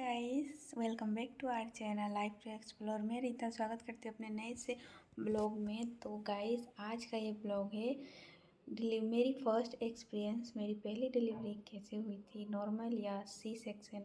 Guys, welcome back to our channel life to explore. मैं रीता स्वागत करती हूँ अपने नए से ब्लॉग में। तो गाइस, आज का ये ब्लॉग है मेरी फर्स्ट एक्सपीरियंस, मेरी पहली डिलीवरी कैसे हुई थी, नॉर्मल या सी सेक्शन।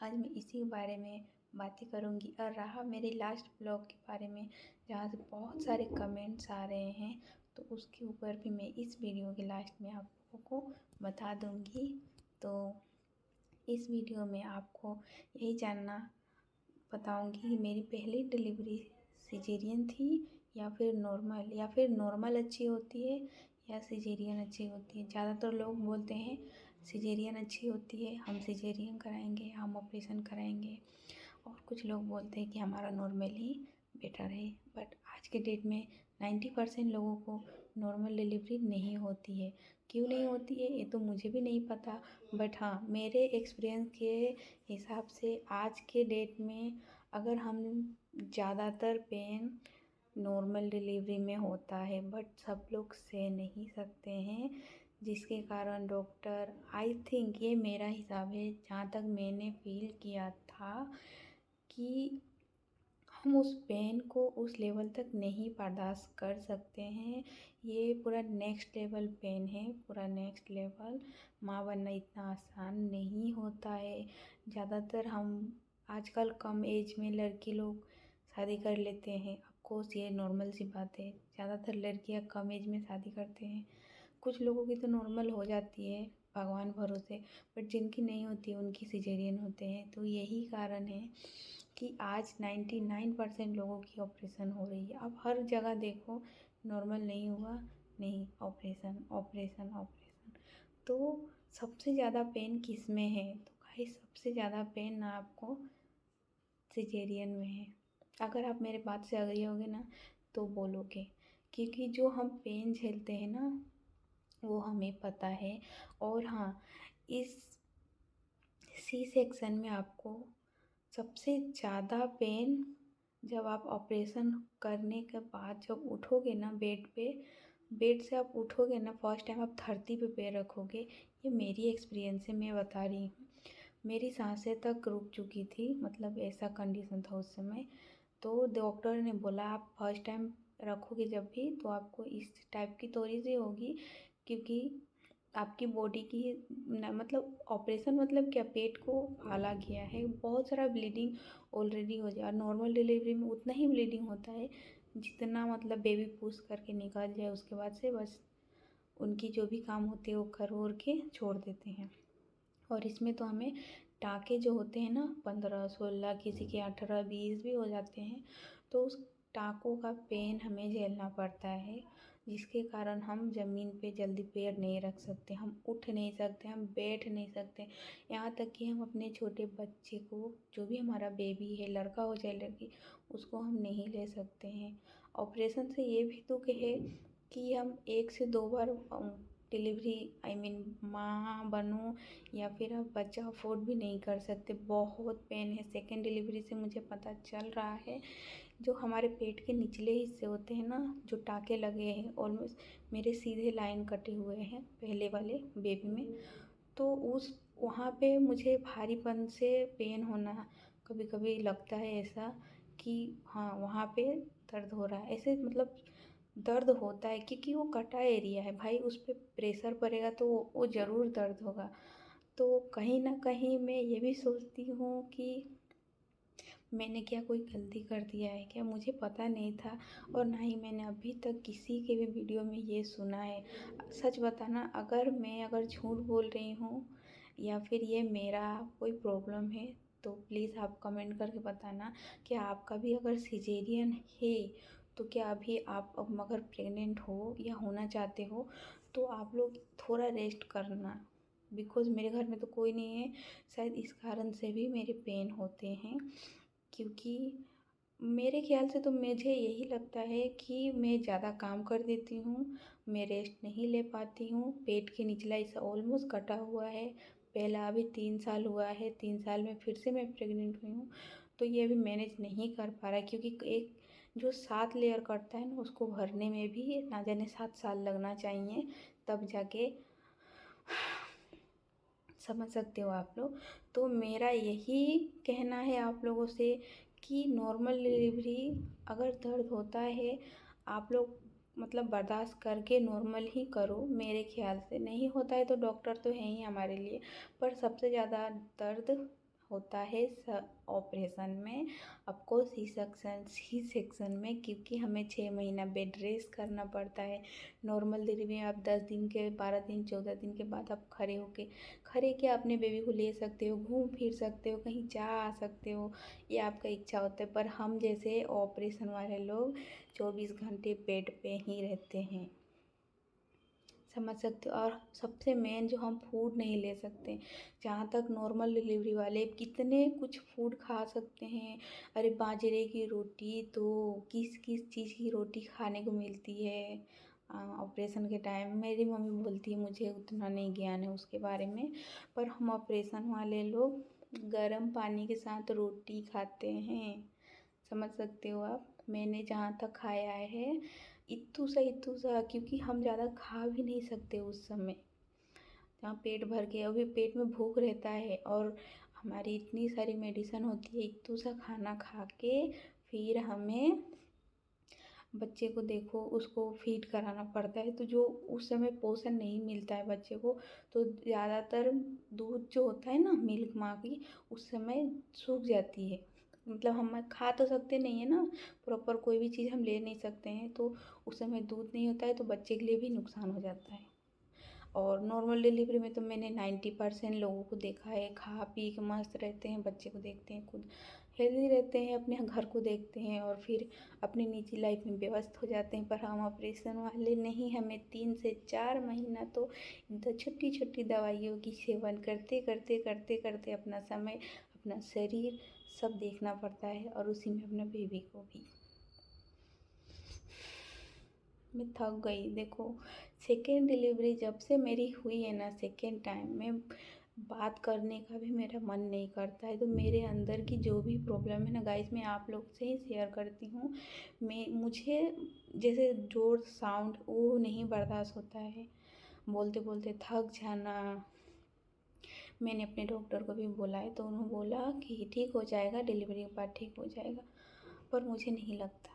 आज मैं इसी के बारे में बातें करूँगी। और रहा मेरे लास्ट ब्लॉग के बारे में जहाँ से बहुत सारे कमेंट्स आ रहे हैं, तो उसके ऊपर भी मैं इस वीडियो के लास्ट में आप लोगों को बता दूँगी। तो इस वीडियो में आपको यही जानना बताऊंगी कि मेरी पहली डिलीवरी सिजेरियन थी या फिर नॉर्मल अच्छी होती है या सिजेरियन अच्छी होती है। ज़्यादातर लोग बोलते हैं सिजेरियन अच्छी होती है, हम सिजेरियन कराएंगे, हम ऑपरेशन कराएंगे। और कुछ लोग बोलते हैं कि हमारा नॉर्मल ही बेटर है। बट आज के डेट में 90% लोगों को नॉर्मल डिलीवरी नहीं होती है। क्यों नहीं होती है ये तो मुझे भी नहीं पता, बट हाँ, मेरे एक्सपीरियंस के हिसाब से आज के डेट में अगर हम ज़्यादातर पेन नॉर्मल डिलीवरी में होता है, बट सब लोग सह नहीं सकते हैं, जिसके कारण डॉक्टर, आई थिंक ये मेरा हिसाब है जहाँ तक मैंने फील किया था, कि हम उस पेन को उस लेवल तक नहीं बर्दाश्त कर सकते हैं। ये पूरा नेक्स्ट लेवल पेन है, पूरा नेक्स्ट लेवल। माँ बनना इतना आसान नहीं होता है। ज़्यादातर हम आजकल कम एज में लड़की लोग शादी कर लेते हैं। ऑफकोर्स ये नॉर्मल सी बात है, ज़्यादातर लड़कियां कम एज में शादी करते हैं। कुछ लोगों की तो नॉर्मल हो जाती है भगवान भरोसे, बट जिनकी नहीं होती उनकी सिजेरियन होते हैं। तो यही कारण है कि आज 99% लोगों की ऑपरेशन हो रही है। अब हर जगह देखो, नॉर्मल नहीं हुआ, नहीं, ऑपरेशन ऑपरेशन ऑपरेशन। तो सबसे ज़्यादा पेन किस में है? तो भाई, सबसे ज़्यादा पेन ना आपको सिजेरियन में है। अगर आप मेरे बात से अग्री होगे ना तो बोलोगे, क्योंकि जो हम पेन झेलते हैं ना वो हमें पता है। और हाँ, इस सी सेक्शन में आपको सबसे ज़्यादा पेन जब आप ऑपरेशन करने के बाद जब उठोगे ना बेड से आप उठोगे ना, फर्स्ट टाइम आप धरती पे पैर रखोगे। ये मेरी एक्सपीरियंस है, मैं बता रही हूँ। मेरी सांसें तक रुक चुकी थी, मतलब ऐसा कंडीशन था उस समय। तो डॉक्टर ने बोला आप फर्स्ट टाइम रखोगे जब भी, तो आपको इस टाइप की थोड़ी सी होगी, क्योंकि आपकी बॉडी की मतलब ऑपरेशन मतलब क्या, पेट को फाला गया है, बहुत सारा ब्लीडिंग ऑलरेडी हो जाए। और नॉर्मल डिलीवरी में उतना ही ब्लीडिंग होता है जितना मतलब बेबी पुश करके निकल जाए, उसके बाद से बस उनकी जो भी काम होते हैं वो कर और के छोड़ देते हैं। और इसमें तो हमें टाँके जो होते हैं ना 15-16, किसी के 18-20 भी हो जाते हैं, तो उस टाँकों का पेन हमें झेलना पड़ता है, जिसके कारण हम ज़मीन पे जल्दी पैर नहीं रख सकते, हम उठ नहीं सकते, हम बैठ नहीं सकते। यहाँ तक कि हम अपने छोटे बच्चे को, जो भी हमारा बेबी है, लड़का हो चाहे लड़की, उसको हम नहीं ले सकते हैं। ऑपरेशन से ये भी दुख है कि हम 1 से 2 बार डिलीवरी, आई मीन माँ बनूँ या फिर आप बच्चा अफोर्ड भी नहीं कर सकते। बहुत पेन है। सेकेंड डिलीवरी से मुझे पता चल रहा है, जो हमारे पेट के निचले हिस्से होते हैं ना, जो टाँके लगे हैं, ऑलमोस्ट मेरे सीधे लाइन कटे हुए हैं पहले वाले बेबी में। तो उस वहाँ पे मुझे भारीपन से पेन होना, कभी कभी लगता है ऐसा कि हाँ, वहाँ पे दर्द हो रहा है, ऐसे मतलब दर्द होता है, क्योंकि वो कटा एरिया है भाई, उस पर प्रेशर पड़ेगा तो वो ज़रूर दर्द होगा। तो कहीं ना कहीं मैं ये भी सोचती हूँ कि मैंने क्या कोई गलती कर दिया है क्या, मुझे पता नहीं था। और ना ही मैंने अभी तक किसी के भी वीडियो में ये सुना है। सच बताना, अगर झूठ बोल रही हूँ या फिर ये मेरा कोई प्रॉब्लम है, तो प्लीज़ आप कमेंट करके बताना कि आपका भी अगर सिजेरियन है, तो क्या अभी आप अब अगर प्रेग्नेंट हो या होना चाहते हो, तो आप लोग थोड़ा रेस्ट करना। बिकॉज़ मेरे घर में तो कोई नहीं है, शायद इस कारण से भी मेरे पेन होते हैं। क्योंकि मेरे ख्याल से तो मुझे यही लगता है कि मैं ज़्यादा काम कर देती हूँ, मैं रेस्ट नहीं ले पाती हूँ। पेट के निचला हिस्सा ऑलमोस्ट कटा हुआ है। पहला अभी 3 साल हुआ है, 3 साल में फिर से मैं प्रेग्नेंट हुई हूँ, तो ये अभी मैनेज नहीं कर पा रहा है, क्योंकि एक जो 7 लेयर कटता है ना, उसको भरने में भी ना जाने 7 साल लगना चाहिए, तब जाके समझ सकते हो आप लोग। तो मेरा यही कहना है आप लोगों से कि नॉर्मल डिलीवरी अगर दर्द होता है आप लोग मतलब बर्दाश्त करके नॉर्मल ही करो। मेरे ख्याल से नहीं होता है तो डॉक्टर तो हैं ही हमारे लिए, पर सबसे ज़्यादा दर्द होता है ऑपरेशन में, आपको सी सेक्शन में, क्योंकि हमें 6 महीना बेड रेस्ट करना पड़ता है। नॉर्मल डिलीवरी में आप 10 दिन के, 12 दिन, 14 दिन के बाद आप खड़े के अपने बेबी को ले सकते हो, घूम फिर सकते हो, कहीं जा आ सकते हो, ये आपका इच्छा होता है। पर हम जैसे ऑपरेशन वाले लोग 24 घंटे बेड पे ही रहते हैं, समझ सकते हो। और सबसे मेन जो हम फूड नहीं ले सकते, जहाँ तक नॉर्मल डिलीवरी वाले कितने कुछ फूड खा सकते हैं। अरे बाजरे की रोटी तो किस किस चीज़ की रोटी खाने को मिलती है ऑपरेशन के टाइम। मेरी मम्मी बोलती है, मुझे उतना नहीं ज्ञान है उसके बारे में, पर हम ऑपरेशन वाले लोग गर्म पानी के साथ रोटी खाते हैं, समझ सकते हो आप। मैंने जहाँ तक खाया है इत्तू सा, क्योंकि हम ज़्यादा खा भी नहीं सकते उस समय, जहाँ पेट भर के अभी पेट में भूख रहता है और हमारी इतनी सारी मेडिसिन होती है, इत्तू सा खाना खा के फिर हमें बच्चे को देखो उसको फीड कराना पड़ता है, तो जो उस समय पोषण नहीं मिलता है बच्चे को, तो ज़्यादातर दूध जो होता है ना, मिल्क माँ की, उस समय सूख जाती है। मतलब हम खा तो सकते नहीं है ना, प्रॉपर कोई भी चीज़ हम ले नहीं सकते हैं, तो उस समय दूध नहीं होता है, तो बच्चे के लिए भी नुकसान हो जाता है। और नॉर्मल डिलीवरी में तो मैंने 90% लोगों को देखा है, खा पी के मस्त रहते हैं, बच्चे को देखते हैं, खुद हेल्दी रहते हैं, अपने घर को देखते हैं और फिर अपनी निजी लाइफ में व्यस्त हो जाते हैं। पर हम ऑपरेशन वाले नहीं, हमें 3 से 4 महीना तो छोटी छोटी दवाइयों की सेवन करते करते करते करते अपना समय, अपना शरीर सब देखना पड़ता है, और उसी में अपना बेबी को भी। मैं थक गई। देखो सेकेंड डिलीवरी जब से मेरी हुई है ना, सेकेंड टाइम में बात करने का भी मेरा मन नहीं करता है। तो मेरे अंदर की जो भी प्रॉब्लम है ना गाइस, मैं आप लोग से ही शेयर करती हूँ। मुझे जैसे जोर साउंड वो नहीं बर्दाश्त होता है, बोलते बोलते थक जाना। मैंने अपने डॉक्टर को भी बोला है, तो उन्होंने बोला कि ठीक हो जाएगा, डिलीवरी के बाद ठीक हो जाएगा, पर मुझे नहीं लगता।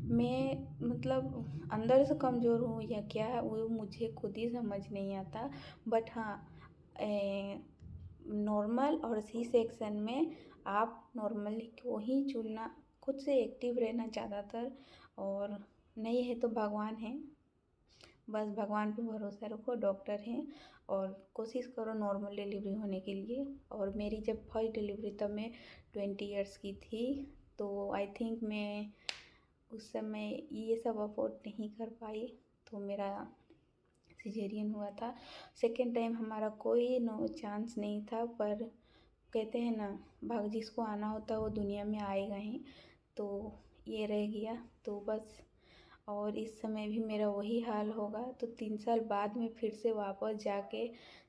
मैं मतलब अंदर से कमज़ोर हूँ या क्या, वो मुझे खुद ही समझ नहीं आता। बट हाँ, नॉर्मल और सी सेक्शन में आप नॉर्मली को ही चुनना, खुद से एक्टिव रहना ज़्यादातर। और नहीं है तो भगवान है, बस भगवान पे भरोसा रखो, डॉक्टर हैं, और कोशिश करो नॉर्मल डिलीवरी होने के लिए। और मेरी जब फर्स्ट डिलीवरी तब मैं 20 ईयर्स की थी, तो आई थिंक मैं उस समय ये सब अफोर्ड नहीं कर पाई, तो मेरा सिजेरियन हुआ था। सेकेंड टाइम हमारा कोई नो चांस नहीं था, पर कहते हैं ना, भाग जिसको आना होता है वो दुनिया में आएगा ही, तो ये रह गया तो बस। और इस समय भी मेरा वही हाल होगा, तो 3 साल बाद में फिर से वापस जाके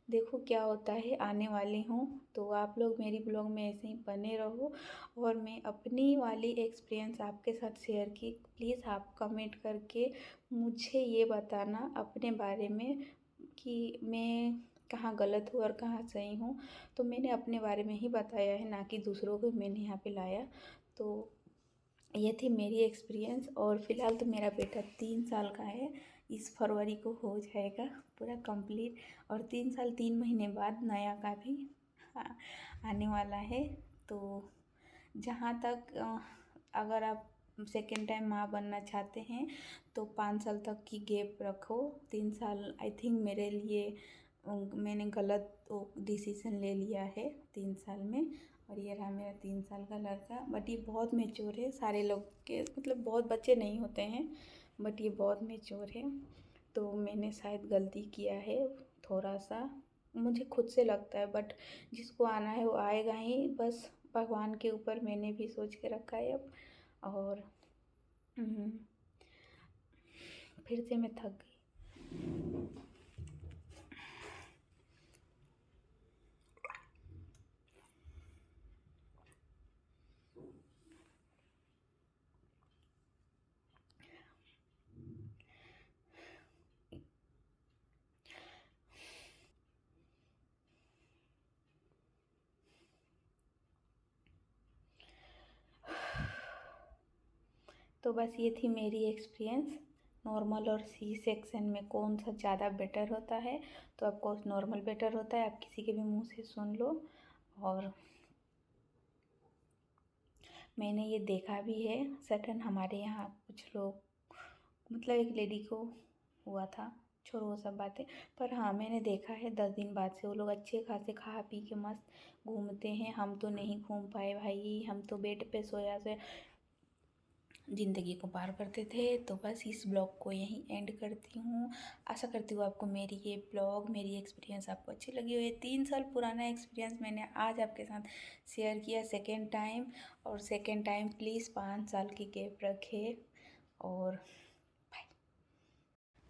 देखो क्या होता है, आने वाली हूँ। तो आप लोग मेरी ब्लॉग में ऐसे ही बने रहो, और मैं अपनी वाली एक्सपीरियंस आपके साथ शेयर की। प्लीज़ आप कमेंट करके मुझे ये बताना अपने बारे में कि मैं कहाँ गलत हूँ और कहाँ सही हूँ। तो मैंने अपने बारे में ही बताया है, ना कि दूसरों को मैंने यहाँ पे लाया। तो ये थी मेरी एक्सपीरियंस। और फ़िलहाल तो मेरा बेटा 3 साल का है, इस फरवरी को हो जाएगा पूरा कंप्लीट, और 3 साल 3 महीने बाद नया का भी आने वाला है। तो जहाँ तक अगर आप सेकेंड टाइम माँ बनना चाहते हैं तो 5 साल तक की गैप रखो। 3 साल आई थिंक मेरे लिए मैंने गलत डिसीज़न ले लिया है 3 साल में। और ये रहा मेरा 3 साल का लड़का, बट ये बहुत मैच्योर है, सारे लोग के मतलब बहुत बच्चे नहीं होते हैं, बट ये बहुत मैच्योर है। तो मैंने शायद गलती किया है थोड़ा सा, मुझे खुद से लगता है, बट जिसको आना है वो आएगा ही, बस भगवान के ऊपर मैंने भी सोच के रखा है अब। और फिर से मैं थक गई। तो बस ये थी मेरी एक्सपीरियंस। नॉर्मल और सी सेक्शन में कौन सा ज़्यादा बेटर होता है, तो ऑफकोर्स नॉर्मल बेटर होता है, आप किसी के भी मुंह से सुन लो। और मैंने ये देखा भी है, सडन हमारे यहाँ कुछ लोग, मतलब एक लेडी को हुआ था, छोड़ो वो सब बातें। पर हाँ, मैंने देखा है 10 दिन बाद से वो लोग अच्छे खासे खा पी के मस्त घूमते हैं। हम तो नहीं घूम पाए भाई, हम तो बेड पे सोया सोया ज़िंदगी को पार करते थे। तो बस इस ब्लॉग को यहीं एंड करती हूँ। आशा करती हूँ आपको मेरी ये ब्लॉग, मेरी एक्सपीरियंस आपको अच्छी लगी हो। ये 3 साल पुराना एक्सपीरियंस मैंने आज आपके साथ शेयर किया सेकेंड टाइम। और सेकेंड टाइम प्लीज़ 5 साल की गैप रखें। और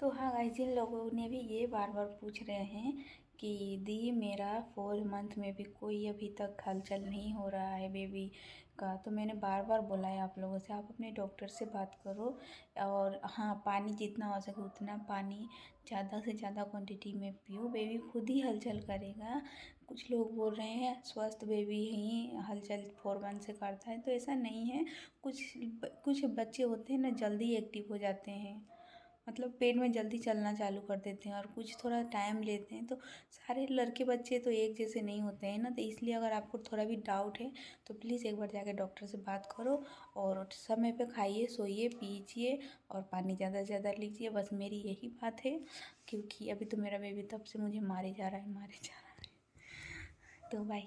तो हाँ गाइस, जिन लोगों ने भी ये बार बार पूछ रहे हैं कि दी मेरा 4 मंथ में भी कोई अभी तक हलचल नहीं हो रहा है बेबी का, तो मैंने बार बार बोला है आप लोगों से, आप अपने डॉक्टर से बात करो। और हाँ, पानी जितना हो सके उतना पानी ज़्यादा से ज़्यादा क्वांटिटी में पियो, बेबी खुद ही हलचल करेगा। कुछ लोग बोल रहे हैं स्वस्थ बेबी ही हलचल 4 मंथ से करता है, तो ऐसा नहीं है। कुछ बच्चे होते हैं ना, जल्दी एक्टिव हो जाते हैं, मतलब पेट में जल्दी चलना चालू कर देते हैं, और कुछ थोड़ा टाइम लेते हैं। तो सारे लड़के बच्चे तो एक जैसे नहीं होते हैं ना, तो इसलिए अगर आपको थोड़ा भी डाउट है तो प्लीज़ एक बार जाके डॉक्टर से बात करो। और समय पे खाइए, सोइए, पीजिए और पानी ज़्यादा से ज़्यादा लीजिए। बस मेरी यही बात है, क्योंकि अभी तो मेरा बेबी तब से मुझे मारे जा रहा है, मारे जा रहा है। तो बाय।